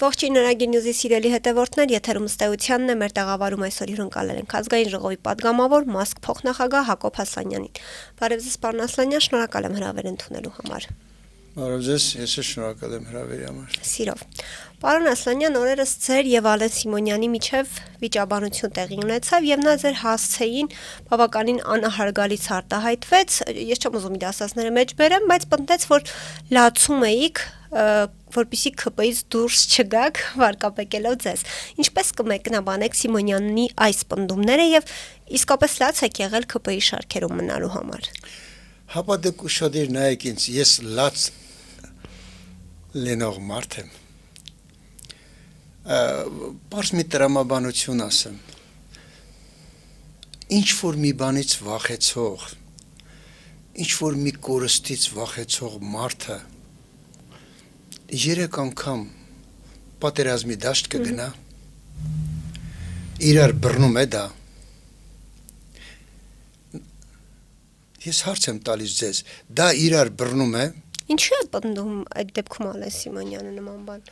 Ողջույն Նորագիր Նյուզի սիրելի հետևորդներ, եթերում ըստեյությանն է, մեր տեղավարում այսօր հյուրընկալել ենք Ազգային ժողովի պատգամավոր Մասկ փոխնախագահ Հակոբ Ասլանյանին։ Բարև ձեզ, պարոն Ասլանյան, շնորհակալ եմ հրավեր ընդունելու համար։ Բարև ձեզ, ես էլ շնորհակալ եմ հրավերի համար։ Սիրով։ Պարոն Ասլանյան, օրերս ձեր եւ Ալեն Սիմոնյանի միջև վիճաբանություն տեղի ունեցավ եւ նա ձեր հասցեին բավականին անհարգալից արտահայտվեց։ Ես չեմ ուզում իր ասածները մեջ բերեմ, բայց պնդեց, որ լացում էիք, որպեսզի ՔՊ-ից դուրս չգաք վարկաբեկելով ձեզ։ Ինչպես կմեկնաբանեք Սիմոնյանի այս պնդումները եւ իսկապես լաց եք եղել ՔՊ-ի շարքերում մնալու համար։ Հապա դուք ուշադիր նայեք ինձ, ես լաց լինող մարդ եմ։ Պարզ մի տրամաբանություն ասեմ։ Ինչ որ մի բանից վախեցող, ինչ որ մի կորստից վախեցող մարդը 3 անգամ պատերազմի դաշտ կգնա, իրար բռնում է դա։ Ես հարց եմ տալիս ձեզ, դա իրար բռնում է։ Ինչու է պնդում այդ դեպքում Ալեն Սիմոնյանը նման բան։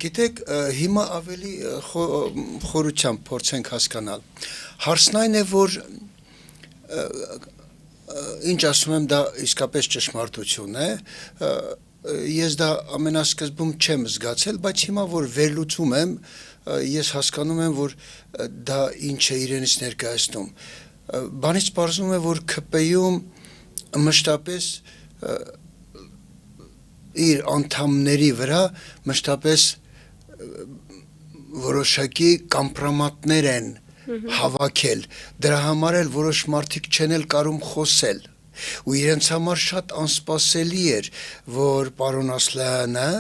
Գիտեք, հիմա ավելի խորությամբ փորձենք հասկանալ։ Հարցն այն է, որ ինչ ասում եմ, դա իսկապես ճշմարտություն է։ Ես դա ամենասկզբում չեմ զգացել, բայց հիմա որ վերլուծում եմ, ես հասկանում եմ, որ դա ինչ է իրենից ներկայացնում։ Բանից պարզվում է, որ ՔՊ-ում մշտապես իր անդամների վրա մշտապես որոշակի կամպրոմատներ են հավաքել, դրա համար էլ որոշ մարդիկ չեն էլ կարում խոսել, ու իրենց համար շատ անսպասելի էր, որ պարոն Ասլանը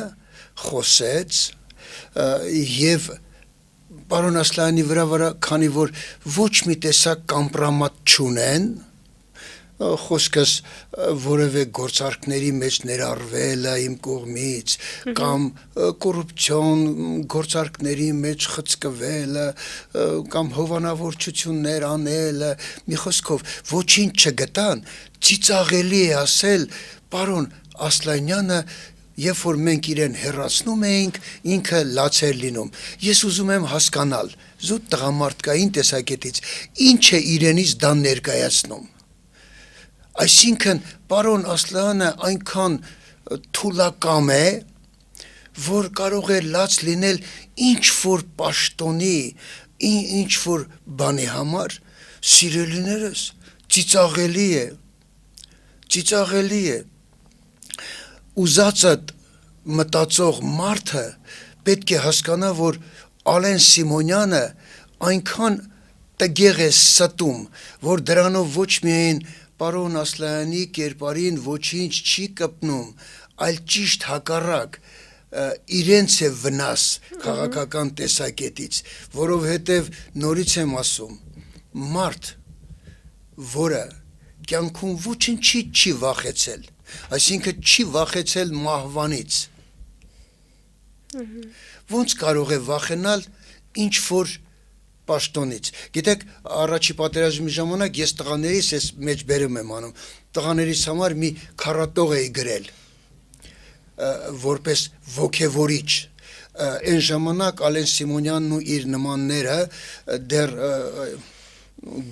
խոսեց եւ պարոն Ասլանի վրա, քանի որ ոչ մի տեսակ կամպրոմատ չունեն, խոսքս որևէ գործարքների մեջ ներառվելը իմ կողմից կամ կոռուպցիոն գործարքների մեջ խցկվելը կամ հովանավորչություններ անելը, մի խոսքով ոչինչ չգտան, ծիծաղելի է ասել պարոն Ասլանյանը, երբ որ մենք իրեն հեռացնում էինք, ինքը լաց էր լինում։ Ես ուզում եմ հասկանալ, զուտ տղամարդկային տեսակետից, ինչ է իրենից դա ներկայացնում։ Այսինքն, պարոն Ասլանը այնքան թուլակամ է, որ կարող է լաց լինել ինչ որ պաշտոնի, ինչ որ բանի համար, սիրելիներս, ծիծաղելի է, ուզածդ մտածող մարդը պետք է հասկանա, որ Ալեն Սիմոնյանը այնքան տգեղ է ստում, որ դրանով ոչ միայն պարոն Ասլանի կերպարին ոչինչ չի կպնում, այլ ճիշտ հակառակ իրենց է վնաս քաղաքական տեսակետից, որովհետև նորից եմ ասում, մարդ, որը կյանքում ոչինչից չի վախեցել, այսինքն չի վախեցել մահվանից, ոնց կարող է վախենալ ինչ որ պաշտոնից։ Գիտեք, առաջի պատերազմի ժամանակ ես տղաներիս ես մեջ բերում եմ անում, տղաներիս համար մի քառատող էի գրել, որպես ոգևորիչ, այն ժամանակ Ալեն Սիմոնյանն ու իր նմանները դեռ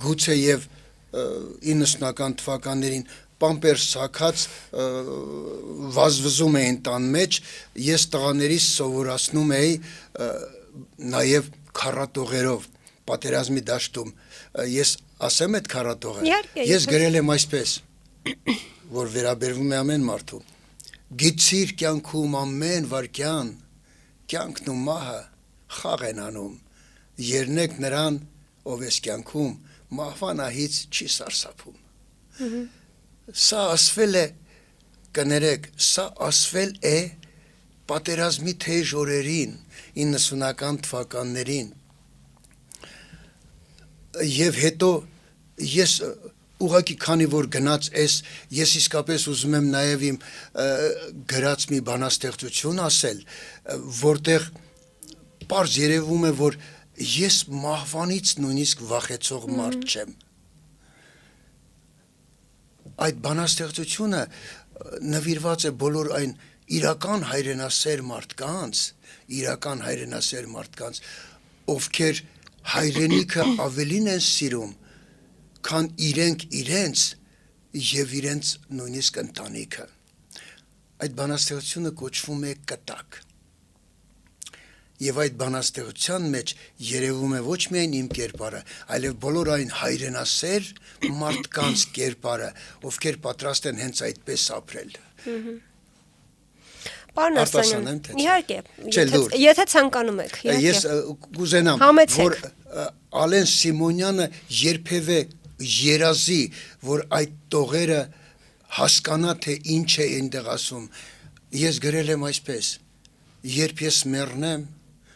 գուցե եւ 90-ական թվականներին պամպերս սակած վազվզում էին տան մեջ, ես տղաներիս սովորացնում էի նաեւ քառատողերով պատերազմի դաշտում, ես ասեմ այդ քառատողը, ես գրել եմ այսպես, որ վերաբերվում է ամեն մարդու, գիծիր կյանքում ամեն վարքյան, կյանքն ու մահը խաղ են անում, երնեք նրան, ով ես կյանքում, մահվանահից չի սարսափում։ Սա ասվել է, կներեք, սա ասվել է պատերազմի թեժ օրերին, 90-ական թվականներին, եւ հետո ես ուղղակի քանի որ գնաց ես իսկապես ուզում եմ նաեւ իմ գրած մի բանաստեղծություն ասել, որտեղ պարզ երևում է, որ ես մահվանից նույնիսկ վախեցող մարդ չեմ։ Այդ բանաստեղծությունը նվիրված է բոլոր այն իրական հայրենասեր մարդկանց, ովքեր հայրենիքը ավելին են սիրում, քան իրենք իրենց եւ իրենց նույնիսկ ընտանիքը։ Այդ բանաստեղծությունը կոչվում է կտակ։ Եվ այդ բանաստեղծության մեջ երևում է ոչ միայն իմ կերպարը, այլև բոլոր այն հայրենասեր մարդկանց կերպարը, ովքեր պատրաստ են հենց այդպես ապրել։ Պարոն Արտասանեմ, Ասլանյան, թե չէ։ իհարկե, Չէ, լուր։ եթե ցանկանում եք, Ես կուզենամ, Համեցեք։ որ Ալեն Սիմոնյանը երբևէ երազի, որ այդ տողերը հասկանա, թե ինչ է այնտեղ ասում։ Ես գրել եմ այսպես. երբ ես մեռնեմ,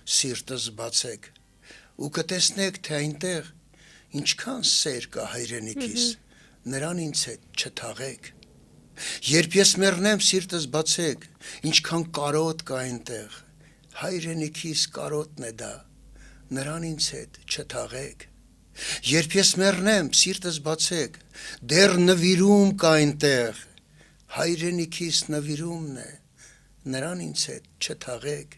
սիրտս բացեք, ու կտեսնեք, թե այնտեղ ինչքան սեր կա հայրենիքիս, նրան ինձ հետ չթաղեք։ Երբ ես մեռնեմ, սիրտս բացեք, ինչքան կարոտ կա այնտեղ, հայրենիքիս կարոտն է դա, նրան ինձ հետ չթաղեք։ Երբ ես մեռնեմ, սիրտս բացեք, դեռ նվիրում կա այնտեղ, հայրենիքիս նվիրումն է, նրան ինձ հետ չթաղեք։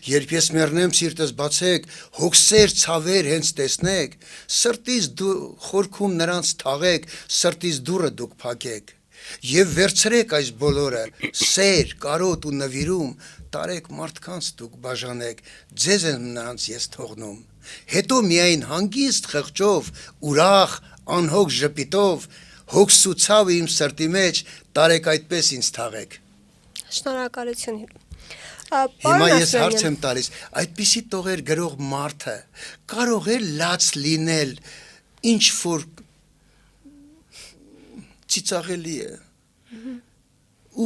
Երբ ես մեռնեմ, սիրտս բացեք, հոգսեր ցավեր հենց տեսնեք, սրտից խորքում նրանց թաղեք, սրտից դուռը դուք փակեք։ Եվ վերցրեք այս բոլորը, սեր, կարոտ ու նվիրում, տարեք մարդկանց դուք բաժանեք, ձեզ եմ նրանց ես թողնում։ Հետո միայն հանգիստ խղճով, ուրախ, անհոգ ժպիտով, հոգս ու ցավը իմ սրտի մեջ, տարեք այդպես ինձ թաղեք։ Շնորհակալություն։ Հիմա ես հարց եմ տալիս, այդպիսի տողեր գրող մարդը կարող է լաց լինել, ինչ որ ծիծաղելի է,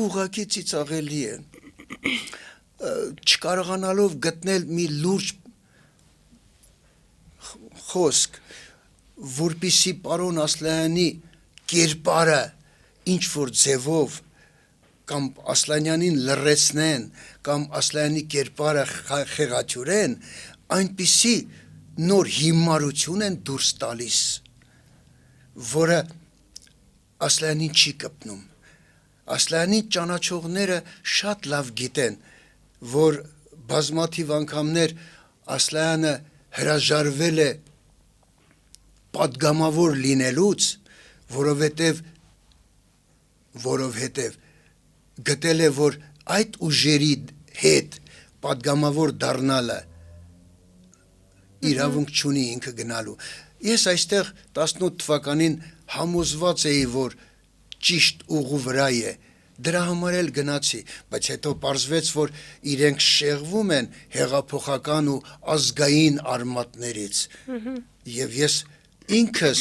ուղղակի ծիծաղելի է, չկարողանալով գտնել մի լուրջ խոսք, որպիսի պարոն Ասլանյանի կերպարը ինչ որ ձևով կամ Ասլանյանին լռեցնեն, կամ Ասլանյանի կերպարը խեղաթյուրեն, այնպիսի նոր հիմարություն են դուրս տալիս, որը Ասլանյանին չի կպնում։ Ասլանյանի ճանաչողները շատ լավ գիտեն, որ բազմաթիվ անգամներ Ասլանյանը հրաժարվել է պատգամավոր լինելուց, որովհետև գտել է, որ այդ ուժերի հետ պատգամավոր դառնալը իրավունք չունի ինքը գնալու։ Ես այստեղ 18 թվականին համոզված էի, որ ճիշտ ուղու վրա է, դրա համար էլ գնացի, բայց հետո պարզվեց, որ իրենք շեղվում են հեղափոխական ու ազգային արմատներից։ Եվ ես ինքս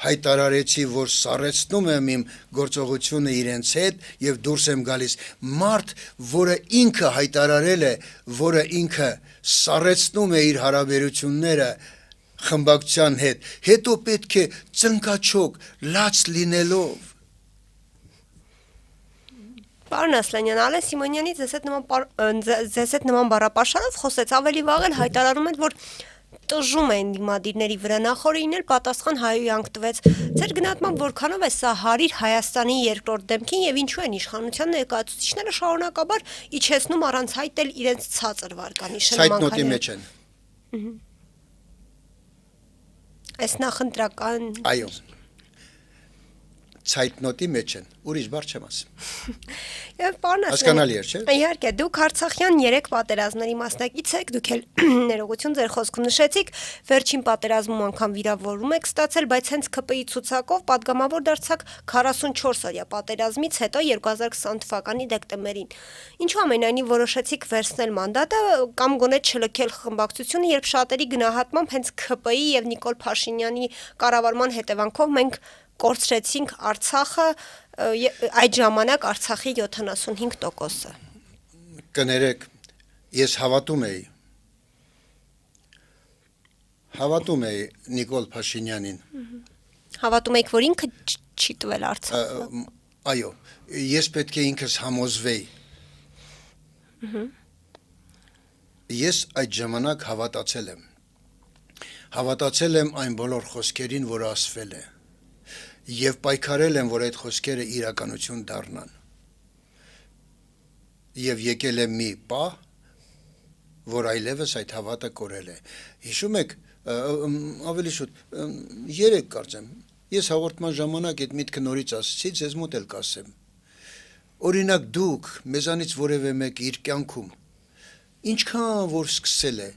հայտարարեցի, որ սառեցնում եմ իմ գործողությունը իրենց հետ եւ դուրս եմ գալիս։ Մարդ, որը ինքը հայտարարել է, որը ինքը սառեցնում է իր հարաբերությունները խմբակցության հետ, հետո պետք է ծնկաչոք, լաց լինելով։ Պարոն Ասլանյան, Ալեն Սիմոնյանի ձեզ հետ նման բառապաշարով խոսեց, ավելի վաղ էլ հայտարարում էր, որ տժում են դիմադիրների վրա, նախորդին էլ պատասխան հայոյանք տվեց։ Ձեր գնահատմամբ որքանով է սա հարիր Հայաստանի երկրորդ դեմքին եւ ինչու են իշխանության ներկայացուցիչները շարունակաբար իջեցնում առանց հայտել իրենց ցածր վարկանիշը Ցայտնոտի մեջ են։ Այս նախընտրական Այո։ Ցայտնոտի մեջ են, ուրիշ բառ չեմ ասում։ Եվ պարոն Հասկանալի էր, չէ՞։ Իհարկե, դուք Արցախյան 3 պատերազմների մասնակից եք, դուք էլ ներողություն ձեր խոսքում նշեցիք, վերջին պատերազմում անգամ վիրավորում եք ստացել, բայց հենց ԿՊԻ ցուցակով պատգամավոր դարձաք 44-օրյա պատերազմից հետո 2020 թվականի դեկտեմբերին։ Ինչու ամենայնիվ որոշեցիք վերցնել մանդատը կամ գոնե չլքել խմբակցությունը, երբ շատերի գնահատմամբ հենց ԿՊԻ եւ Նիկոլ Փաշինյանի կառավարման հետևանքով մենք կորցրեցինք Արցախը, այդ ժամանակ Արցախի 75%-ը։ Կներեք, ես հավատում էի Նիկոլ Փաշինյանին։ Հավատում եք, որ ինքը չի տվել Արցախը։ Այո, ես պետք է ինքս համոզվեի։ Ես այդ ժամանակ հավատացել եմ։ Հավատացել եմ այն բոլոր խոսքերին, որ ասվել է։ Եվ պայքարել եմ, որ այդ խոսքերը իրականություն դառնան։ եւ եկել է մի պահ, որ այլևս այդ հավատը կորել է։ Հիշում եք, ավելի շուտ 3 կարծեմ, ես հաղորդման ժամանակ այդ միտքը նորից ասացի, ձեզ մոտ էլ կասեմ։ Օրինակ դուք մեզանից որևէ մեկ իր կյանքում ինչքան որ սկսել է,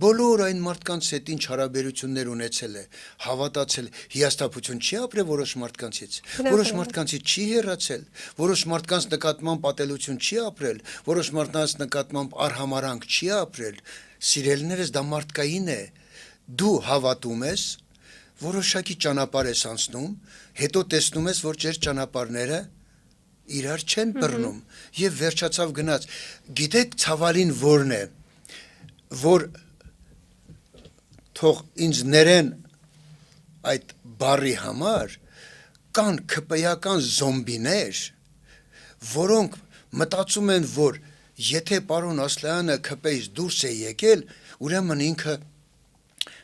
բոլոր այն մարդկանց հետ ինչ հարաբերություններ ունեցել է, հավատացել, հիասթափություն չի ապրել որոշ մարդկանցից, որոշ մարդկանցից չի հեռացել, որոշ մարդկանց նկատմամբ պատելություն չի ապրել, որոշ մարդկանց նկատմամբ արհամարանք չի ապրել, սիրելիներս դա մարդկային է, դու հավատում ես, որոշակի ճանապարհ ես անցնում, հետո տեսնում ես, որ ձեր ճանապարհները իրար չեն բռնում եւ վերջացավ գնաց։ Գիտեք ցավալին որն է, որ թող ինձ ներեն այդ բառի համար կան քպեական զոմբիներ, որոնք մտածում են, որ եթե պարոն Ասլյանը քպեից դուրս է եկել, ուրեմն ինքը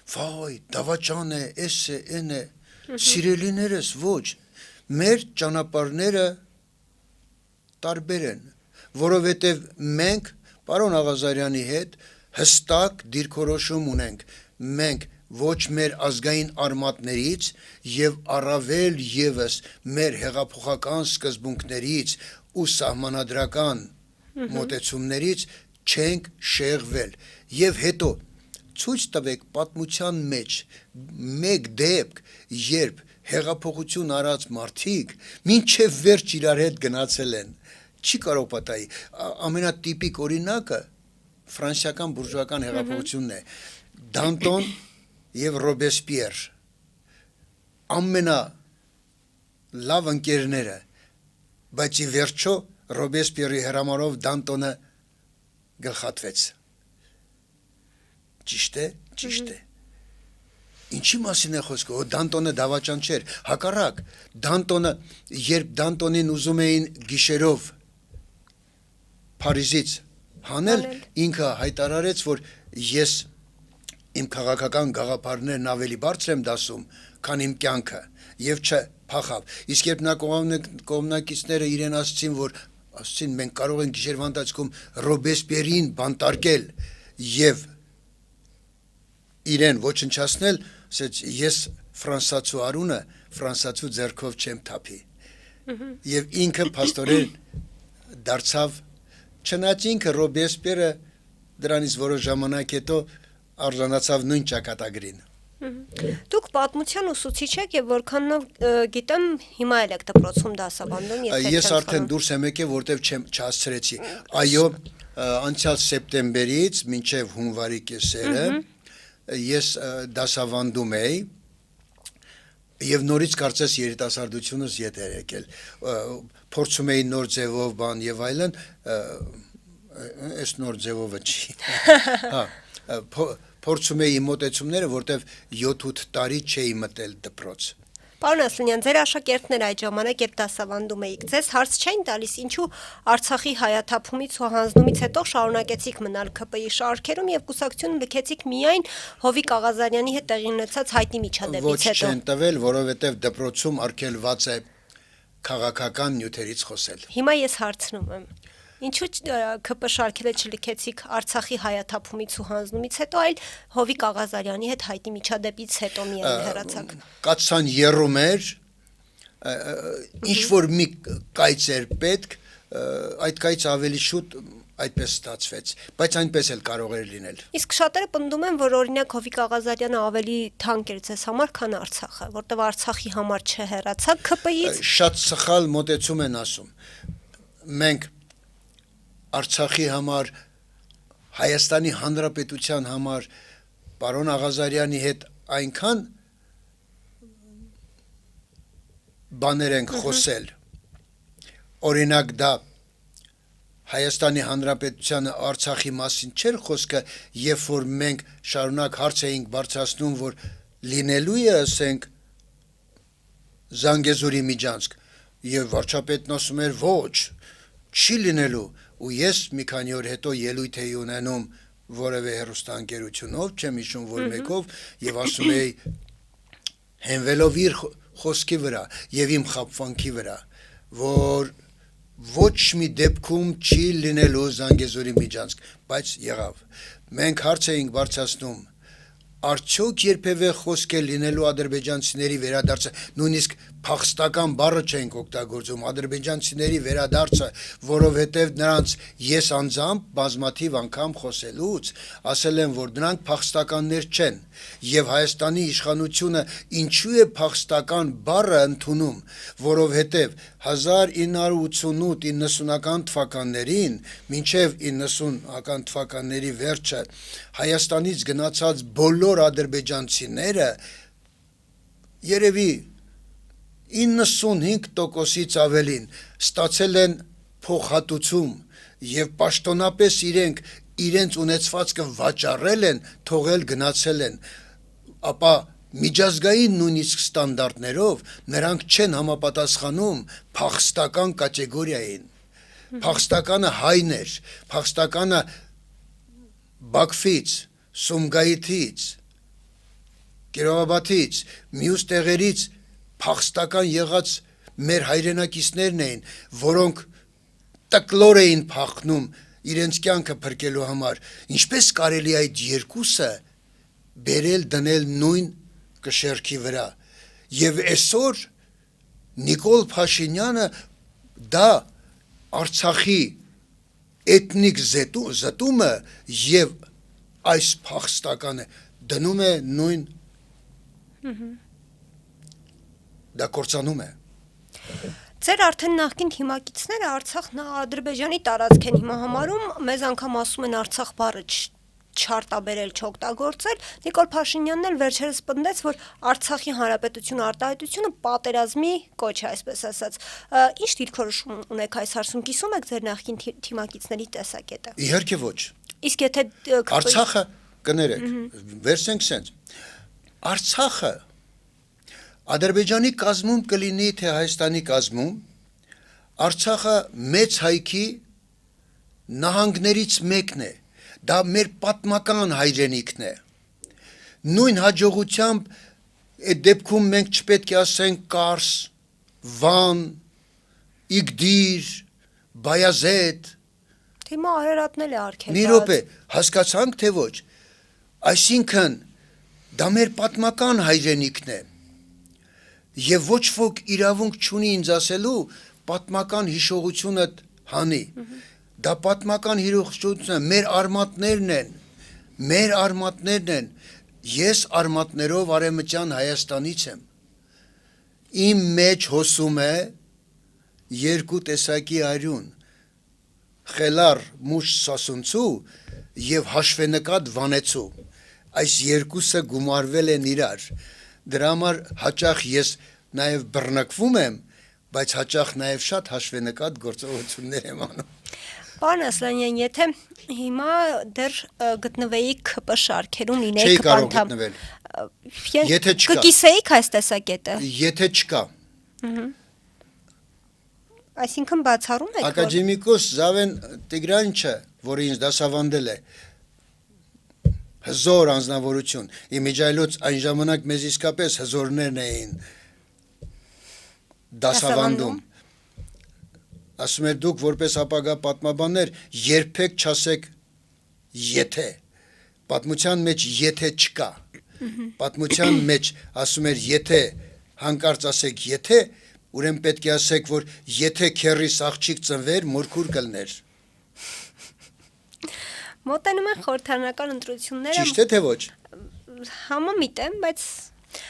վայ, դավաճան է, էս է, այն է, սիրելիներս ոչ, մեր ճանապարհները տարբեր են, որովհետև մենք պարոն Աղազարյանի հետ հստակ դիրքորոշում ունենք, մենք ոչ մեր ազգային արմատներից եւ առավել եւս մեր հեղափոխական սկզբունքներից ու սահմանադրական մոտեցումներից չենք շեղվել եւ հետո ցույց տվեք պատմության մեջ մեկ դեպք, երբ հեղափոխություն արած մարդիկ մինչև վերջ իրար հետ գնացել են, չի կարող պատահի, ամենատիպիկ օրինակը ֆրանսիական բուրժուական հեղափոխությունն է, Դանտոն եւ Ռոբեսպիեր, ամենա լավ ընկերները, բայց ի վերջո Ռոբեսպիերի հրամարով Դանտոնը գլխատվեց, ճիշտ է, ճիշտ է, ինչի մասին է խոսքը, Դանտոնը դավաճան չէր, հակառակ, Դանտոնը, երբ Դանտոնին ուզում էին գիշերով Փարիզից հանել, ինքը հայտարարեց, որ ես իմ քաղաքական գաղափարներն ավելի բարձր եմ դասում, քան իմ կյանքը, եւ չփախավ, իսկ երբ նա կողմնակիցները իրեն ասացին, մենք կարող ենք գիշերվա ընթացքում Ռոբեսպիերին բանտարկել եւ իրեն ոչնչացնել, ասեց ես ֆրանսացու արունը ֆրանսացու ձեռքով չեմ թափի։ Եվ ինքը փաստորեն դարձավ, չնայած ինքը Ռոբեսպիերը դրանից որոշ ժամանակ հետո արժանացավ նույն ճակատագրին։ Դուք պատմության ուսուցիչ եք եւ որքանով գիտեմ հիմա էլ եք դպրոցում դասավանդում, Ես արդեն դուրս եմ եկել, որտեվ չհասցրեցի։ Այո, անցյալ սեպտեմբերից մինչև հունվարի կեսերը ես դասավանդում էի եւ նորից կարծես երիտասարդությունս ետ էր եկել, փորձում էի նոր ձևով բան եւ այլն, այս նոր ձևովը չի։ Հա, փորձում էի մոտեցումները, որտեվ 7-8 տարի չէի մտել դպրոց։ Պարոն Ասլանյան, ձեր աշակերտները այդ ժամանակ երբ դասավանդում էիք, ձեզ հարց չէին տալիս, ինչու Արցախի հայաթափումից ու հանձնումից հետո շարունակեցիք մնալ ՔՊԻ շարքերում եւ կուսակցությունը լքեցիք միայն Հովիկ Աղազարյանի հետ տեղի ունեցած հայտնի միջադեպից հետո։ Ոչ չեն տվել, որովհետեւ դպրոցում արգելված է քաղաքական նյութերից խոսել։ Հիմա ես հարցնում եմ. Ինչու ՔՊ շարքերը չլքեցիք Արցախի հայաթափումից ու հանձնումից հետո, այլ Հովիկ Աղազարյանի հետ հայտնի միջադեպից հետո միայն հեռացաք։ Կացան եռումեր, ինչ որ մի կայծ էր պետք, այդ կայծը ավելի շուտ այդպես ստացվեց, բայց այնպես էլ կարող էր լինել։ Իսկ շատերը պնդում են, որ օրինակ Հովիկ Աղազարյանը ավելի թանկ էր ձեզ համար, քան Արցախը, որտեղ Արցախի համար չհեռացաք ՔՊԻ-ից։ Շատ սխալ մոտեցում են ասում։ Մենք Արցախի համար, Հայաստանի Հանրապետության համար պարոն Աղազարյանի հետ այնքան բաներ ենք խոսել, օրինակ դա Հայաստանի Հանրապետությանը Արցախի մասին չէր խոսքը, երբ որ մենք շարունակ հարց էինք բարձրացնում, որ լինելու է, ասենք, Զանգեզուրի միջանցք, եւ վարչապետն ասում էր ոչ, չի լինելու, ու ես մի քանի օր հետո ելույթ էի ունենում որևէ հեռուստաընկերությունով, չեմ հիշում որ մեկով, եւ ասում էի հենվելով իր խոսքի վրա եւ իմ խաբվանքի վրա, որ ոչ մի դեպքում չի լինելու Զանգեզուրի միջանցք, բայց եղավ։ Մենք հարց էինք բարձրացնում, արդյոք երբևէ խոսք է լինելու ադրբեջանցիների վերադարձը, նույնիսկ փախստական բառը չենք օգտագործում, ադրբեջանցիների վերադարձը, որովհետև նրանց ես անձամբ բազմաթիվ անգամ խոսելուց ասել եմ, որ նրանք փախստականներ չեն, եւ Հայաստանի իշխանությունը ինչու է փախստական բառը ընդունում, որովհետև 1988-90-ական թվականներին, մինչև 90-ական թվականների վերջը Հայաստանից գնացած բոլոր ադրբեջանցիները երևի 95%-ից ավելին ստացել են փոխհատուցում եւ պաշտոնապես իրենց ունեցվածքը վաճառել են, թողել գնացել են, ապա միջազգային նույնիսկ ստանդարտներով նրանք չեն համապատասխանում փախստական կատեգորիային։ Փախստականը հայն էր, փախստականը Բաքվից, Սումգայիթից, Կիրովաբադից, մյուս տեղերից փախստական եղած մեր հայրենակիցներն էին, որոնք տկլոր էին փախնում իրենց կյանքը փրկելու համար։ Ինչպես կարելի է այդ երկուսը բերել դնել նույն կշեռքի վրա։ Եվ այսօր Նիկոլ Փաշինյանը դա Արցախի էթնիկ զտումը եւ այս փախստականը դնում է նույն դա կործանում է։ Ձեր արդեն նախկին թիմակիցները Արցախն Ադրբեջանի տարածք են հիմա համարում, մեզ անգամ ասում են Արցախ բառը չարտաբերել, չօգտագործել։ Նիկոլ Փաշինյանն էլ վերջերս պնդեց, որ Արցախի հանրապետությունը արտահայտությունը պատերազմի կոչ է, այսպես ասած։ Ինչ դիրքորոշում ունեք այս հարցում, կիսում եք ձեր նախկին թիմակիցների տեսակետը։ Իհարկե ոչ։ Իսկ եթե Արցախը կներեք, վերցնենք սենց։ Արցախը Ադրբեջանի կազմում կլինի, թե Հայաստանի կազմում, Արցախը մեծ հայքի նահանգներից մեկն է, դա մեր պատմական հայրենիքն է։ Նույն հաջողությամբ այդ դեպքում մենք չպետք է ասենք Կարս, Վան, Իգդիր, Բայազեդ, Հիմա Արարատն էլ է արգելված։ մի րոպե, հասկացանք թե ոչ։ Այսինքն դա մեր պատմական հայրենիքն է։ Եվ ոչ ոք իրավունք չունի ինձ ասելու պատմական հիշողությունը հանի։ Դա պատմական հիշողությունը մեր արմատներն են։ Ես արմատներով արևմտյան Հայաստանից եմ։ Իմ մեջ հոսում է երկու տեսակի արյուն՝ խելառ մուշ սասունցու եւ հաշվենկատ վանեցու։ Այս երկուսը գումարվել են իրար։ Դրա համար հաճախ ես նաև բռնակվում եմ, բայց հաճախ նաև շատ հաշվենկատ գործողություններ եմ անում։ Պարոն Ասլանյան, եթե հիմա դեռ գտնվեիք ԿՊ շարքերում լինեիք Չէի կարող գտնվել։ Եթե չկա։ Կկիսեիք այս տեսակետը։ Եթե չկա։ Այսինքն բացառում եք, որ Ակադեմիկոս Զավեն Տիգրանչը, որը ինձ դասավանդել է, հզոր անձնավորություն, իմիջայլոց այն ժամանակ մեզ իսկապես հզորներն էին դասավանդում։ Ասում էր դուք որպես ապագա պատմաբաններ երբեք չասեք եթե, պատմության մեջ եթե չկա, պատմության մեջ ասում էր եթե հանկարծ ասեք եթե, ուրեմն պետք է ասեք, որ եթե քեռիս աղջիկ ծնվեր, մորքուր կլներ։ մոտենում են խորհրդարանական ընտրությունները։ Ճիշտ է թե ոչ։ Համամիտ եմ, բայց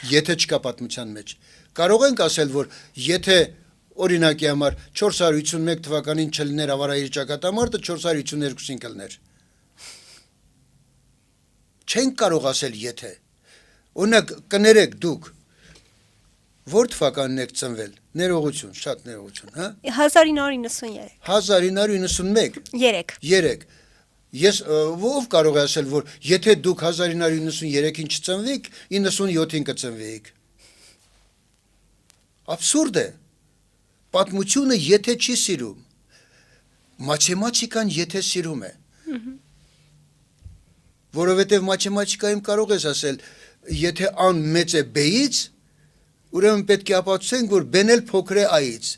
Եթե չկա պատմության մեջ։ Կարող ենք ասել, որ եթե օրինակի համար 451 թվականին չլիներ ավարայիր ճակատամարտը, 452-ին կլներ։ Չենք կարող ասել եթե։ Օրինակ կներեք դուք որ թվականին եք ծնվել։ Ներողություն, շատ ներողություն, հա։ 1993։ 1991։ 3։ Ես ով կարող է ասել, որ եթե դուք 1993-ին չծնվեիք, 97-ին կծնվեիք։ Աբսուրդ է։ Պատմությունը եթե չի սիրում, մաթեմատիկան եթե սիրում է։ Որովհետև մաթեմատիկայում կարող ես ասել, եթե ան մեծ է b-ից, ուրեմն պետք է ապացուցենք, որ b-ն էլ փոքր է a-ից։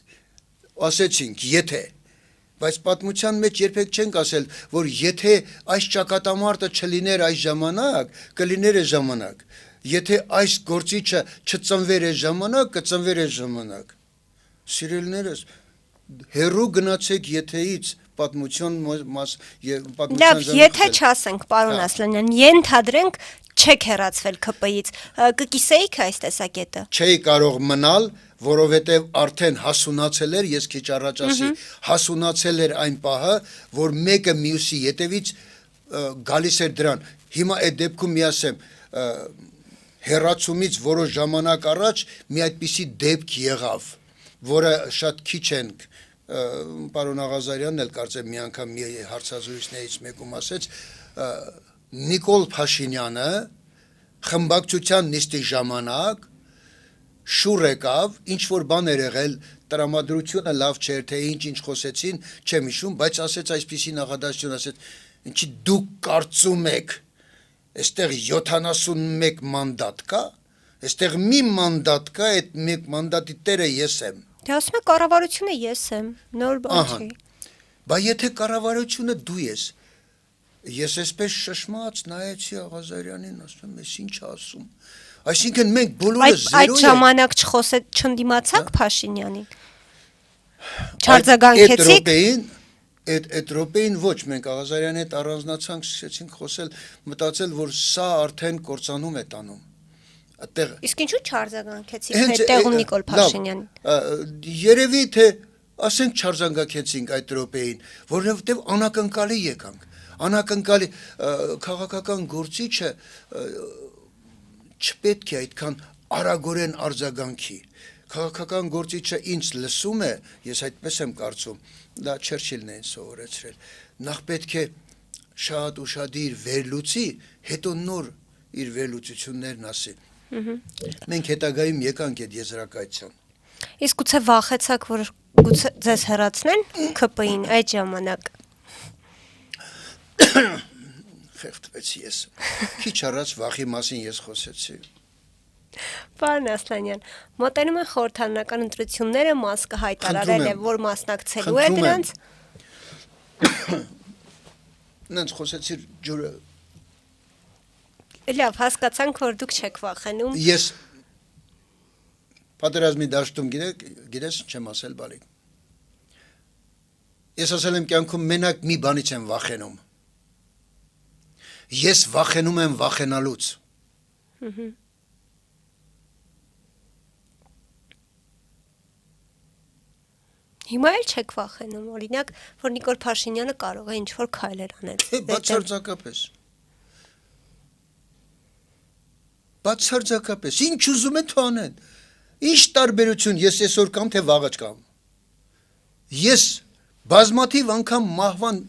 Ասեցինք, եթե Բայց պատմության մեջ երբեք չենք ասել, որ եթե այս ճակատամարտը չլիներ այս ժամանակ, կլիներ այս ժամանակ։ Եթե այս գործիչը չծնվեր այս ժամանակ, կծնվեր այս ժամանակ։ Սիրելիներս, հերու գնացեք եթեից պատմության Լավ, եթե չասենք, պարոն Ասլանյան, ենթադրենք չեք հեռացվել ԿՊ-ից, կկիսեիք այս տեսակետը։ Չէի կարող մնալ, որովհետև արդեն հասունացել էր, ես քիչ առաջ ասի, հասունացել էր այն պահը, որ մեկը մյուսի ետևից գալիս էր դրան։ Հիմա այդ դեպքում մի ասեմ, հեռացումից որոշ ժամանակ առաջ մի այդպիսի դեպք եղավ, որը շատ քիչ ենք, պարոն Աղազարյանն էլ կարծեմ մի անգամ մի հարցազրույցներից մեկում ասեց, Նիկոլ Փաշինյանը խմբակցության նիստի ժամանակ շուռ եկավ, ինչ-որ բան էր եղել, տրամադրությունը լավ չէր, թե ինչ խոսեցին, չեմ հիշում, բայց ասեց այսպիսի նախադասություն, ասեց, ինչի դուք կարծում եք, այստեղ 71 մանդատ կա, այստեղ մի մանդատ կա, այդ մեկ մանդատի տերը ես եմ։ Դե ասում եք կառավարությունը ես եմ, նոր բան չի։ Բա եթե կառավարությունը դու ես, ես այսպես շշմած նայեցի Աղազարյանին, ասում եմ, ես ինչ ասում։ Այսինքն մենք բոլորը զերո Այդ ժամանակ չընդդիմացաք Փաշինյանին։ Չարձագանքեցիք։ Այդ րոպեին ոչ, մենք Աղազարյանի հետ առանձնացանք, սկսեցինք խոսել, մտածել, որ սա արդեն կործանում է տանում։ Իսկ ինչու չարձագանքեցիք հետեղում Նիկոլ Փաշինյանին։ Երևի թե ասենք չարձագանքեցինք այդ րոպեին, որովհետև անակնկալի եկանք։ Անակնկալի քաղաքական գործիչը չպետք է այդքան արագորեն արձագանքի։ Քաղաքական գործիչը ինձ լսում է, ես այդպես եմ կարծում, դա Չերչիլն է ինձ սովորեցրել։ Նախ պետք է շատ ուշադիր վերլուծի, հետո նոր իր վերլուծություններն ասի։ Մենք հետագայում եկանք այդ եզրակացության։ Իսկ գուցե վախեցաք, որ գուցե ձեզ հեռացնեն ԿՊ-ին այդ ժամանակ։ Խեղդվեցի ես։ Քիչ առաջ վախի մասին ես խոսեցի։ Պարոն Ասլանյան, մոտենում են խորհրդարանական ընտրությունները, մաս կհայտարարել է, որ մասնակցելու է դրանց։ Նենց խոսեցի ջուրը։ Լավ, հասկացանք, որ դուք չեք վախենում։ Ես պատերազմի դաշտում գիտես չեմ ասել բալիկ։ Ես ասել եմ կյանքում մենակ մի բանից եմ վախենում։ Ես վախենում եմ վախենալուց։ Հիմա էլ չեք վախենում, օրինակ, որ Նիկոլ Փաշինյանը կարող է ինչ-որ քայլեր անել։ Բացարձակապես։ Բացարձակապես, ինչ ուզում են թող անեն։ Ինչ տարբերություն ես այսօր կամ թե վաղը կամ։ Ես բազմաթիվ անգամ մահվան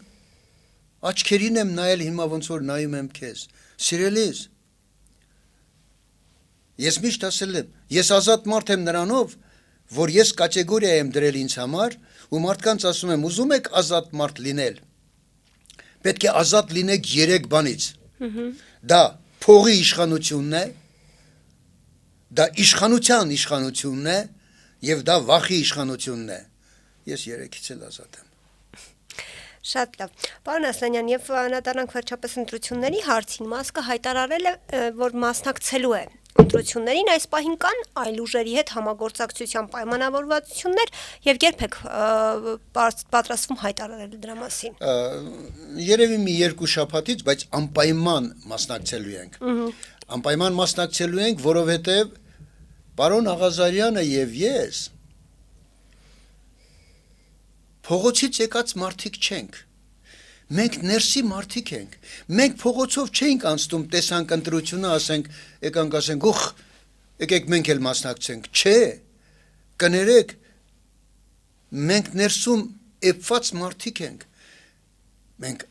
աչքերին եմ նայել, հիմա ոնց որ նայում եմ քեզ։ Սիրելիս, ես միշտ ասել եմ, ես ազատ մարդ եմ նրանով, որ ես կատեգորիա եմ դրել ինձ համար, ու մարդկանց ասում եմ, ուզում եք ազատ մարդ լինել։ Պետք է ազատ լինեք 3 բանից։ Դա փողի իշխանությունն է, դա իշխանությունն է, եւ դա վախի իշխանությունն է։ Ես 3-ից էլ ազատ եմ։ Շատ լավ։ Պարոն Ասլանյան, եւ անդրադառնանք վերջապես ընտրությունների հարցին, մասկը հայտարարել է, որ մասնակցելու է ընտրություններին, այս պահին կան այլ ուժերի հետ համագործակցության պայմանավորվածություններ եւ երբ եք պատրաստվում հայտարարել դրա մասին։ Երևի մի 2 շաբաթից, բայց անպայման մասնակցելու ենք։ Անպայման մասնակցելու ենք, որովհետեւ պարոն Աղազարյանը եւ ես փողոցից եկած մարդիկ չենք։ Մենք ներսի մարդիկ ենք։ Մենք փողոցով չենք անցնում, տեսանք ընտրությունը, ասենք, եկանք ասենք, ուխ, եկեք մենք էլ մասնակցենք։ Չէ։ Կներեք, մենք ներսում էփված մարդիկ ենք։ Մենք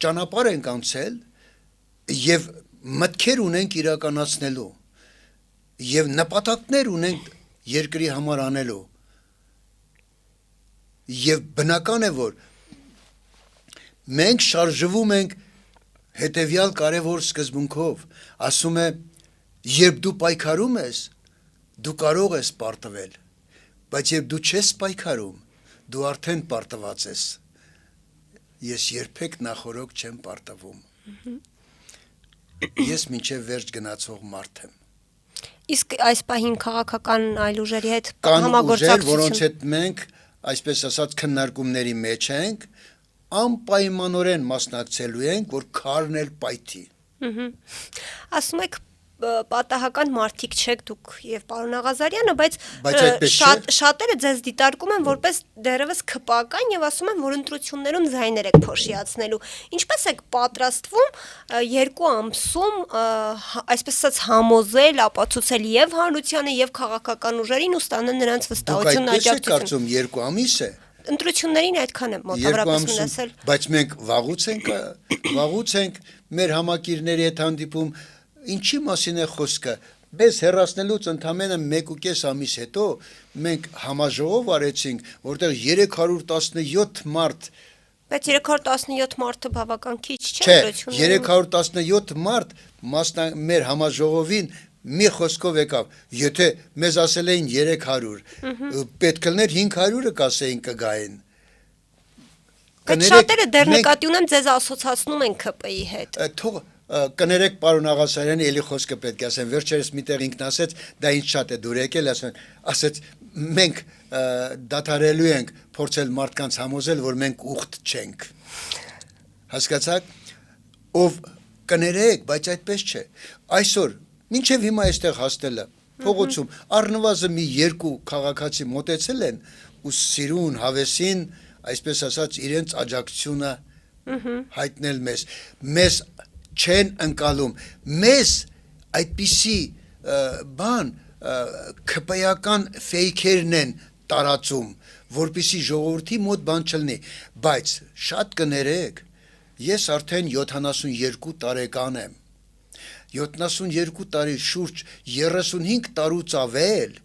ճանապարհ ենք անցել եւ մտքեր ունենք իրականացնելու եւ նպատակներ ունենք երկրի համար անելու։ Եվ բնական է, որ մենք շարժվում ենք հետևյալ կարևոր սկզբունքով, ասում է, երբ դու պայքարում ես, դու կարող ես պարտվել, բայց երբ դու չես պայքարում, դու արդեն պարտված ես։ Ես երբեք նախորոք չեմ պարտվում։ Ես մինչև վերջ գնացող մարդ եմ։ Իսկ այս պահին քաղաքական այլ ուժերի հետ Կան ուժեր, համագործակցություն որոնց հետ մենք, այսպես ասած, քննարկումների մեջ ենք, անպայմանորեն մասնակցելու ենք, որ քարն էլ պայթի։ ասում եք պատահական մարդիկ չեք դուք եւ պարոն Աղազարյանը, բայց այդպես չէ։ շատերը ձեզ դիտարկում են որպես դերևս քպական եւ ասում են, որ ընտրություններում ձայներ եք փոշիացնելու։ Ինչպես եք պատրաստվում 2 ամսում այսպես ասած համոզել, ապացուցել եւ հանրությանը եւ քաղաքական ուժերին ու ստանալ նրանց Դուք վստահություն այդպես եք աջակցություն։ կարծում 2 ամիս է։ Ընտրություններին այդքան է 2 մոտավորապես ամսում, մնացել։ բայց մենք վաղուց ենք մեր համակիրների հետ հանդիպում, ինչի մասին է խոսքը։ Մեզ հեռացնելուց ընդամենը 1.5 ամիս հետո մենք համաժողով արեցինք, որտեղ 317 մարդ, Բայց 317 մարդը բավական քիչ չէ չէ, ընտրություններում։ 317 մարդ մեր համաժողովին մի խոսքով եկավ, եթե մեզ ասել էին 300, պետք լներ 500-ը կասեին կգային։ Բայց շատերը դեռ նկատի ունեմ ձեզ ասոցացնում են ԿՊ-ի հետ։ Թող կներեք պարոն Աղասարյանի էլի խոսքը պետք է ասեմ, վերջերս միտեղ ինքն ասեց, դա ինձ շատ է դուր եկել, ասեց մենք դադարելու ենք փորձել մարդկանց համոզել, որ մենք ուխտ չենք։ Հասկացաք, ով կներեք, բայց այդպես չէ։ Այսօր մինչև հիմա այստեղ հասնելը փողոցում առնվազն մի 2 քաղաքացի մոտեցել են ու սիրուն հավեսին, այսպես ասած, իրենց աջակցությունը հայտնել մեզ չեն ընկալում, մեզ այդպիսի բան քպայական ֆեյքերն են տարածում, որպիսի ժողովրդի մոտ բան չլինի, բայց շատ կներեք, ես արդեն 72 տարեկան եմ, 72 տարի շուրջ 35 տարուց ավել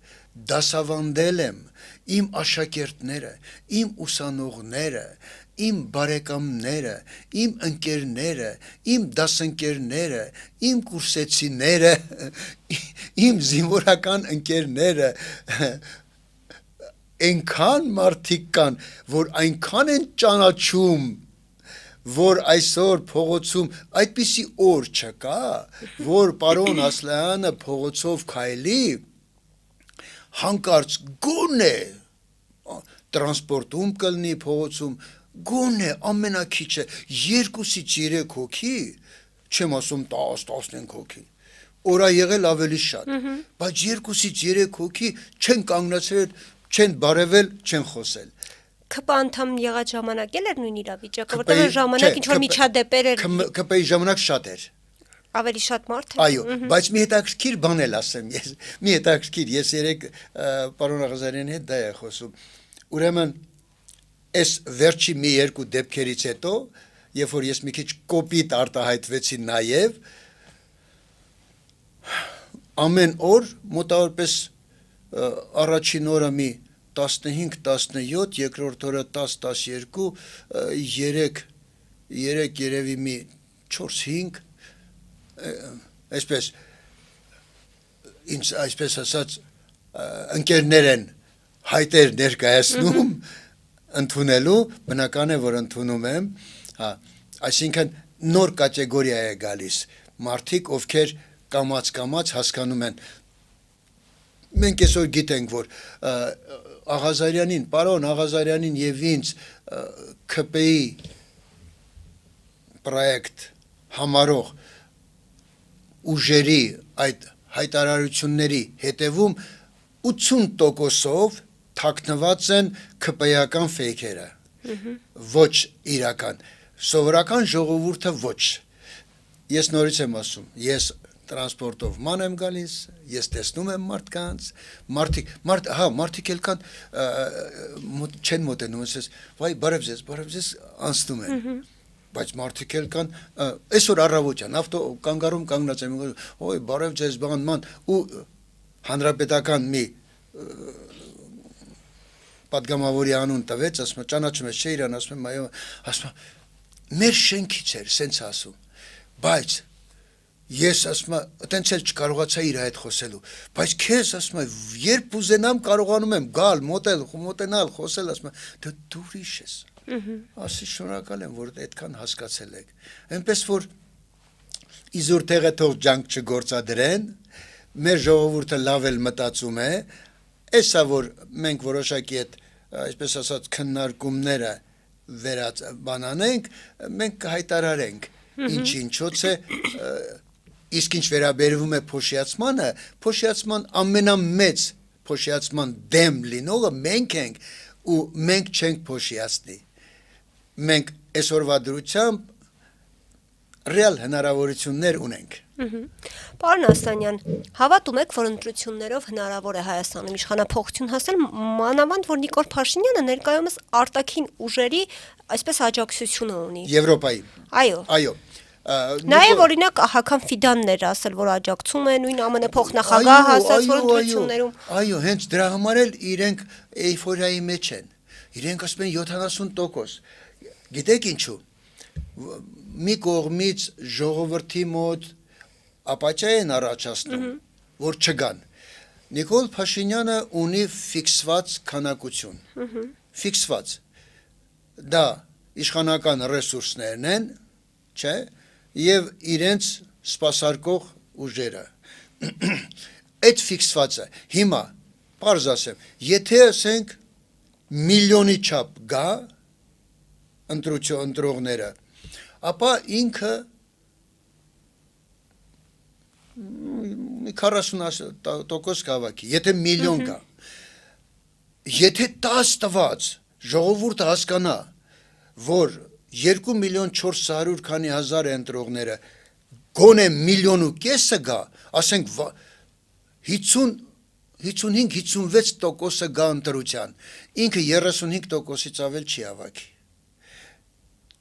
դասավանդել եմ, իմ աշակերտները, իմ ուսանողները, իմ բարեկամները, իմ ընկերները, իմ դասընկերները, իմ կուրսեցիները, իմ զինվորական ընկերները, այնքան մարդիկ կան, որ այնքան են ճանաչում, որ այսօր փողոցում այդպիսի օր չկա, որ պարոն Ասլյանը փողոցով քայլի, հանկարծ գոնե տրանսպորտում կլինի փողոցում, գոնե ամենակիչը 2-ից 3 հոգի, չեմ ասում 10-15 հոգի, օրա եղել ավելի շատ, բայց 2-ից 3 հոգի չեն կանգնացրել, չեն բարևել, չեն խոսել։ ԿՊ անդամ եղած ժամանակ էլ էր նույն իրավիճակը, որտեղ այն ժամանակ ինչ որ միջադեպեր էր, ԿՊ-ի ժամանակ շատ էր։ ավելի շատ մարդ էր։ Այո, բայց մի հետաքրքիր բան էլ ասեմ ես, մի հետաքրքիր, ես երեք պարոն Աղազարյանի հետ դա է խոսում։ Ուրեմն այս վերջի մի 2 դեպքերից հետո, երբ որ ես մի քիչ կոպիտ արտահայտվեցի նաև, ամեն օր մոտավորապես առաջին օրը մի 15-17, երկրորդ օրը 10-12, 3 երևի մի 4-5, այսպես ինձ այսպես ասած ընկերներ են հայտեր ներկայացնում ընդունելու, բնական է, որ ընդունում եմ, այսինքն նոր կատեգորիա է գալիս, մարդիկ, ովքեր կամաց հասկանում են, մենք այսօր գիտենք, որ Աղազարյանին, պարոն Աղազարյանին և ինձ ԿՊ-ի պրոյեկտ համարող ուժերի այդ հայտարարությունների հետևում 80%-ով թաքնված են ԿՊ-ական ֆեյքերը, ոչ իրական, սովորական ժողովուրդը ոչ, ես նորից եմ ասում, ես տրանսպորտով ման եմ գալիս, ես տեսնում եմ մարդկանց, մարդիկ էլ կան, չեն մոտենում, ասես, վայ, բարև ձեզ, անցնում են, բայց մարդիկ էլ կան, այսօր առավոտյան, կանգարում կանգնած եմ, ոյ, բարև ձեզ, ման, ու հանրապետական մի պատգամավորի անուն տվեց, ասում եմ, ճանաչում ես չէ իրան, ասում եմ, մեր շենքից էր, սենց ասում, բայց Ես ասում եմ, այտենց էլ չկարողացա իր հետ խոսելու, բայց քեզ ասում եմ, երբ ուզենամ կարողանում եմ գալ, մոտենալ, խոսել, ասում եմ, դու ուրիշ ես։ Ասի շնորհակալ եմ, որ այդքան հասկացել եք։ Այնպես որ իզուր տեղը թող ջանք չգործադրեն, մեր ժողովուրդը լավ էլ մտածում է, էսա որ մենք որոշակի այդ այսպես ասած քննարկումները վերած բանանենք, մենք կհայտարարենք ինչ-ինչոց է իսկ ինչ վերաբերվում է փոշիացմանը, փոշիացման ամենամեծ փոշիացման դեմ լինողը մենք ենք ու մենք չենք փոշիացնի։ Մենք այսօրվա դրությամբ ռեալ հնարավորություններ ունենք։ Պարոն Ասլանյան, հավատում եք, որ ընտրություններով հնարավոր է Հայաստանում իշխանափոխություն հասնել, մանավանդ որ Նիկոլ Փաշինյանը ներկայումս արտաքին ուժերի այսպես աջակցությունը ունի։ Եվրոպայի։ Այո։ Նաև օրինակ Հական Ֆիդանն էր ասել, որ աջակցում է նույն ԱՄՆ փոխնախագահ ասաց, որ ընտրություններում։ Այո, հենց դրա համար էլ իրենք էյֆորիայի մեջ են։ Իրենք ասում են 70%։ Գիտեք ինչու։ Մի կողմից ժողովրդի մոտ ապաճա են առաջացնում, որ չգան։ Նիկոլ Փաշինյանը ունի ֆիքսված քանակություն։ Ֆիքսված։ Դա իշխանական ռեսուրսներն են, չէ՞, եւ իրենց սպասարկող ուժերը։ Այդ ֆիքսվածը հիմա պարզ ասեմ, եթե ասենք միլիոնի չափ գա ընտրողները, ապա ինքը 40% կհավաքի, եթե միլիոն գա։ Եթե 10 տված ժողովուրդը հասկանա, որ 2 միլիոն 400 քանի հազար ընտրողները գոնե միլիոն ու կեսը գա, ասենք 55-56% գա ընտրության, ինքը 35%-ից ավել չի հավաքի։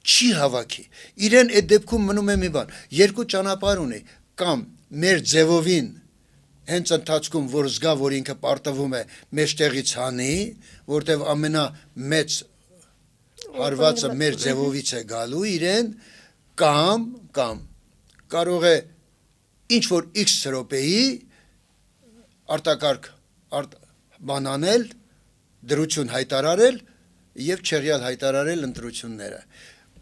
Չի հավաքի։ Իրեն այդ դեպքում մնում է մի բան, երկու ճանապարհ ունի, կամ մեր ձևովին հենց ընթացքում որ զգա, որ ինքը պարտվում է մեջտեղից հանի, որտեվ ամենամեծ հարվածը մեր ձևովից է գալու իրեն, կամ կարող է ինչ որ X րոպեի արտակարգ բանանել, դրություն հայտարարել եւ չեղյալ հայտարարել ընտրությունները։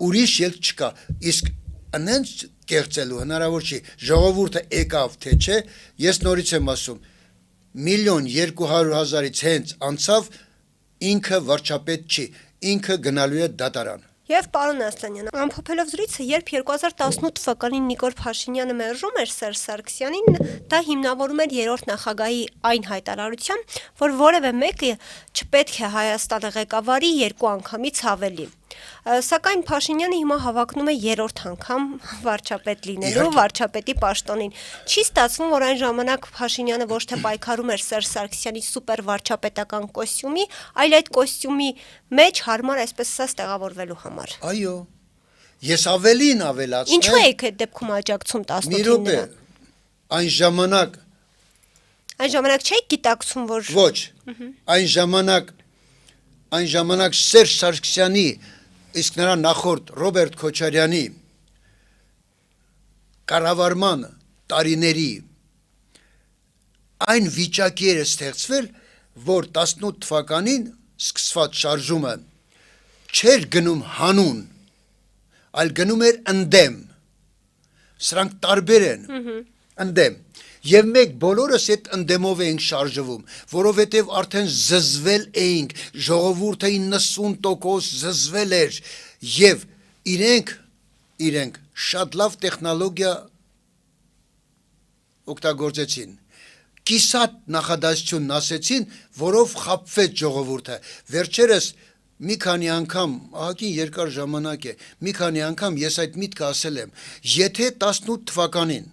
Ուրիշ ելք չկա, իսկ անենց կեղծելու հնարավոր չի, ժողովուրդը եկավ թե չէ, ես նորից եմ ասում, 1.200.000-ից հենց անցավ, ինքը վարչապետ չի, ինքը գնալու է դատարան։ Եվ պարոն Ասլանյան, ամփոփելով զրույցը, երբ 2018 թվականին Նիկոլ Փաշինյանը մերժում էր Սերժ Սարգսյանին, դա հիմնավորում էր երրորդ նախագահի այն հայտարարությամբ, որ որևէ մեկը չպետք է Հայաստանը ղեկավարի 2 անգամից ավելի։ Սակայն Փաշինյանը հիմա հավակնում է երրորդ անգամ վարչապետ լինելու, վարչապետի պաշտոնին։ Չի ստացվում, որ այն ժամանակ Փաշինյանը ոչ թե պայքարում էր Սերժ Սարգսյանի սուպեր վարչապետական կոստյումի, այլ այդ կոստյումի մեջ հարմար այսպես ասած տեղավորվելու համար։ Այո։ Ես ավելին ավելացնեմ։ Ինչու եք այդ դեպքում աջակցում 18-ին։ Այն ժամանակ չէի գիտակցում, որ Ոչ։ Այն ժամանակ Սերժ Սարգսյանի իսկ նրա նախորդ Ռոբերտ Քոչարյանի կառավարման տարիների այն վիճակի էր ստեղծվել, որ 18 թվականին սկսված շարժումը չէր գնում հանուն, այլ գնում էր ընդդեմ։ Սրանք տարբեր են։ Ընդդեմ։ Եվ մենք բոլորս այդ ընդդեմով էինք շարժվում, որովհետև արդեն զզվել էինք, ժողովուրդը 90% զզվել էր եւ իրենք շատ լավ տեխնոլոգիա օգտագործեցին։ Կիսատ նախադասությունն ասեցին, որով խաբվեց ժողովուրդը։ Վերջերս մի քանի անգամ, ահագին երկար ժամանակ է, մի քանի անգամ ես այդ միտքը ասել եմ, եթե 18 թվականին,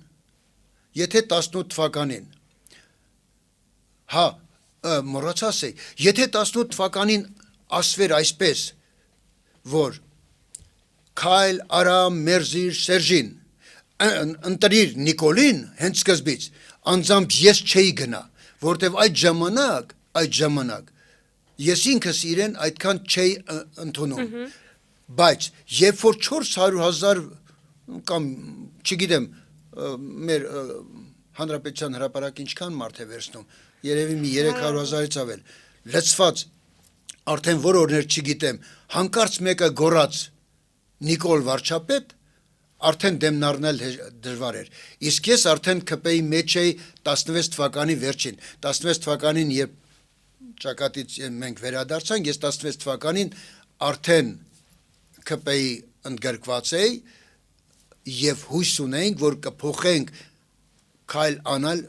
մոռացա ասեի, եթե 18 թվականին ասվեր այսպես, որ քայլ արա մերզիր Սերժին, ընտրիր Նիկոլին հենց սկզբից, անձամբ ես չէի գնա, որտև այդ ժամանակ ես ինքս իրեն այդքան չէի ընդունում, բայց երբ որ 400,000 կամ չգիտեմ մեր հանրապետության հրապարակ ինչքան մարդ է վերցնում, երևի մի 300,000-ից ավել, լցված, արդեն որ օրներ չգիտեմ, հանկարծ մեկը գոռաց Նիկոլ Վարչապետ, արդեն դեմն առնել դժվար էր։ Իսկ ես արդեն ԿՊ-ի մեջ էի 16 թվականի վերջին, 16 թվականին երբ ճակատից մենք վերադարձանք, ես 16 թվականին արդեն ԿՊ-ի ընդգրկված էի եւ հույս ունեինք, որ կփոխենք քայլ անալ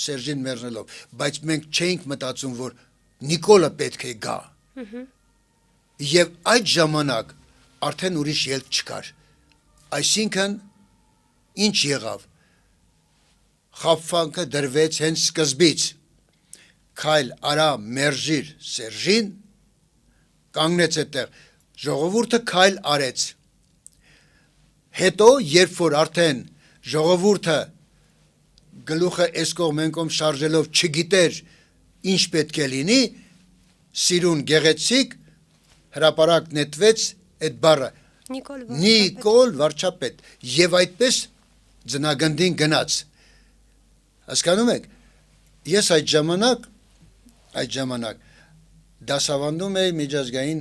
Սերժին մերժելով, բայց մենք չէինք մտածում, որ Նիկոլը պետք է գա։ Եվ այդ ժամանակ արդեն ուրիշ ելք չկար։ Այսինքն ինչ եղավ։ Խաբվանքը դրվեց հենց սկզբից։ Քայլ արա մերժիր Սերժին, կանգնեց այդտեղ, ժողովուրդը քայլ արեց։ Հետո, երբ որ արդեն ժողովուրդը գլուխը այս կողմ այն կողմ շարժելով չգիտեր ինչ պետք է լինի, սիրուն գեղեցիկ հրապարակ նետվեց այդ բառը Նիկոլ Վարչապետ եւ այդպես ձնագնդին գնաց։ Հասկանում եք, ես այդ ժամանակ դասավանդում էի միջազգային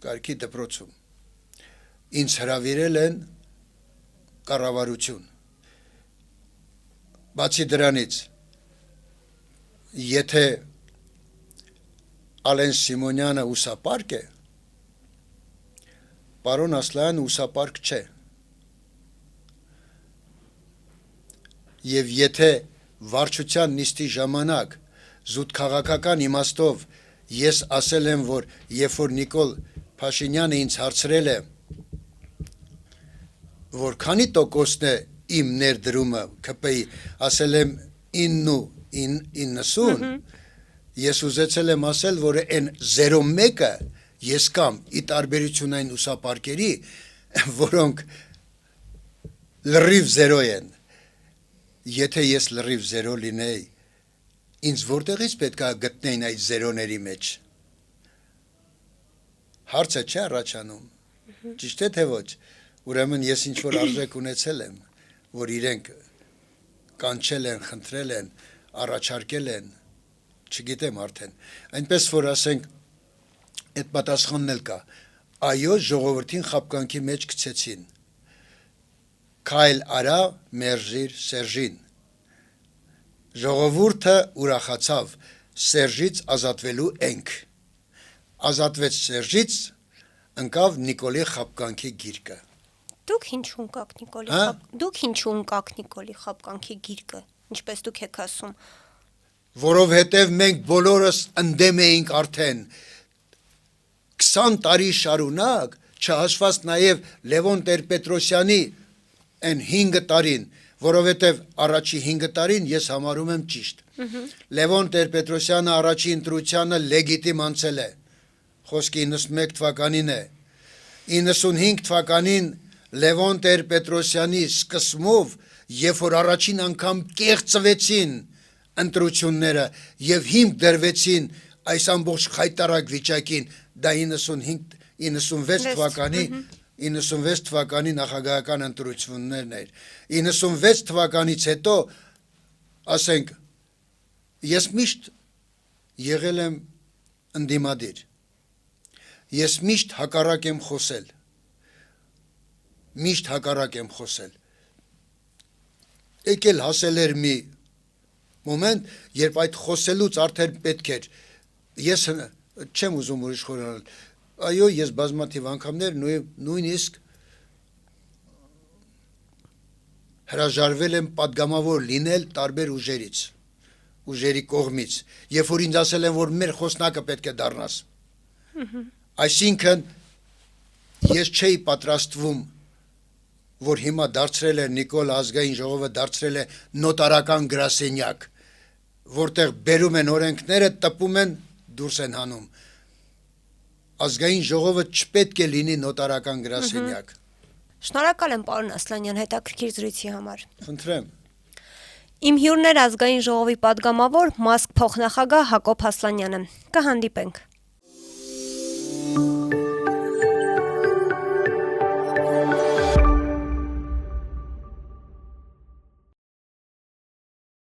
կարգի դպրոցում։ Ինձ հրավիրել են կառավարություն։ Բացի դրանից, եթե Ալեն Սիմոնյանը ուսապարկ է, պարոն Ասլանյանը ուսապարկ չէ։ Եվ եթե վարչության նիստի ժամանակ զուտ քաղաքական իմաստով ես ասել եմ, որ երբ որ Նիկոլ Փաշինյանը ինձ հարցրել է, որ քանի տոկոսն է իմ ներդրումը ԿՊ-ի, ասել եմ 90, ես ուզեցել եմ ասել, որ այն 0.1-ը ես կամ ի տարբերություն այն ուսապարկերի, որոնք լրիվ 0 են, եթե ես լրիվ 0 լինեի, ինձ որտեղից պետք է գտնեին այդ 0-ների մեջ։ Հարցը չէ առաջանում, ճիշտ է թե ոչ, ուրեմն ես ինչ-որ արժեք ունեցել եմ, որ իրենք կանչել են, խնդրել են, առաջարկել են, չգիտեմ արդեն, այնպես որ ասենք, այդ պատասխանն էլ կա, այո, ժողովրդին խաբկանքի մեջ գցեցին, քայլ արա մերժիր Սերժին, ժողովուրդը ուրախացավ, Սերժից ազատվելու ենք, ազատվեց Սերժից, ընկավ Նիկոլի խաբկանքի գիրկը։ Դուք ինչու ընկաք Նիկոլի խաբկանքի գիրկը, ինչպես դուք եք ասում։ Որովհետև մենք բոլորս ընդդեմ էինք արդեն 20 տարի շարունակ, չհաշված նաև Լևոն Տեր-Պետրոսյանի այն 5 տարին, որովհետև առաջի 5 տարին ես համարում եմ ճիշտ։ Լևոն Տեր-Պետրոսյանը առաջի ընտրությանը լեգիտիմ անցել է, խոսքը 91 թվականին է, 95 թվականին Լևոն Տեր-Պետրոսյանի սկսմով, երբ որ առաջին անգամ կեղծվեցին ընտրությունները եւ հիմք դրվեցին այս ամբողջ խայտարակ վիճակին, դա 96 թվականի նախագահական ընտրություններն էր։ 96 թվականից հետո, ասենք, ես միշտ եղել եմ ընդդիմադիր։ Ես միշտ հակառակ եմ խոսել։ Միշտ հակառակ եմ խոսել։ Եկել հասել էր մի մոմենտ, երբ այդ խոսելուց արդեն պետք էր, ես չեմ ուզում ուրիշ խորանալ, այո, ես բազմաթիվ անգամներ նույնիսկ հրաժարվել եմ պատգամավոր լինել տարբեր ուժերից, ուժերի կողմից, երբ որ ինձ ասել են, որ մեր խոսնակը պետք է դառնաս։ Այսինքն, ես չէի պատրաստվում, որ հիմա դարձրել է Նիկոլ ազգային ժողովը դարձրել է նոտարական գրասենյակ, որտեղ բերում են օրենքները, տպում են, դուրս են հանում։ Ազգային ժողովը չպետք է լինի նոտարական գրասենյակ։ Շնորհակալ եմ պարոն Ասլանյան հետաքրքիր զրույցի համար։ Խնդրեմ։ Իմ հյուրն էր ազգային ժողովի падգամավոր Մասկ փոխնախագահ Հակոբ Ասլանյանը։ Կհանդիպենք։